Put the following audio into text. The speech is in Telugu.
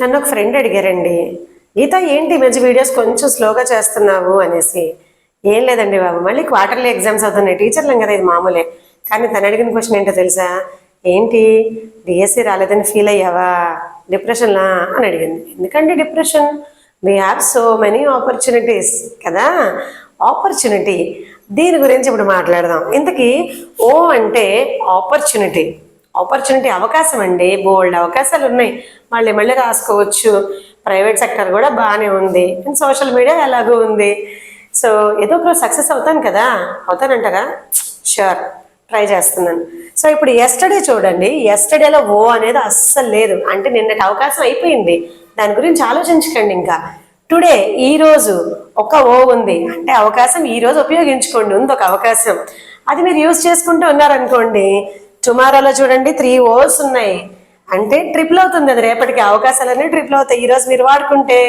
నన్ను ఒక ఫ్రెండ్ అడిగారండి, గీత ఏంటి ఈ మధ్య వీడియోస్ కొంచెం స్లోగా చేస్తున్నావు అనేసి. ఏం లేదండి బాబు, మళ్ళీ క్వార్టర్లీ ఎగ్జామ్స్ అవుతున్నాయి, టీచర్లం కదా, ఇది మామూలే. కానీ తను అడిగిన క్వశ్చన్ ఏంటో తెలుసా? ఏంటి డిఎస్సి రాలేదని ఫీల్ అయ్యావా, డిప్రెషన్లా అని అడిగింది. ఎందుకండి depression? We have so many opportunities కదా. ఆపర్చునిటీ దీని గురించి ఇప్పుడు మాట్లాడదాం. ఇంతకీ ఓ అంటే ఆపర్చునిటీ. ఆపర్చునిటీ అవకాశం అండి, బోల్డ్ అవకాశాలు ఉన్నాయి, మళ్ళీ మళ్ళీ రాసుకోవచ్చు. ప్రైవేట్ సెక్టర్ కూడా బాగానే ఉంది, అండ్ సోషల్ మీడియా ఎలాగో ఉంది. సో ఏదో ఒక సక్సెస్ అవుతాను కదా. అవుతానంటారా? షూర్, ట్రై చేస్తున్నాను. సో ఇప్పుడు ఎస్టర్డే చూడండి, ఎస్టర్డేలో ఓ అనేది అస్సలు లేదు, అంటే నిన్నటి అవకాశం అయిపోయింది, దాని గురించి ఆలోచించకండి. ఇంకా టుడే ఈరోజు ఒక ఓ ఉంది, అంటే అవకాశం ఈరోజు ఉపయోగించుకోండి, ఉంది ఒక అవకాశం, అది మీరు యూజ్ చేసుకుంటూ ఉన్నారనుకోండి, టుమారోలో చూడండి 3 ఓస్ ఉన్నాయి, అంటే ట్రిపుల్ అవుతుంది అది, రేపటికి అవకాశాలన్నీ ట్రిపుల్ అవుతాయి ఈరోజు మీరు వాడుకుంటే.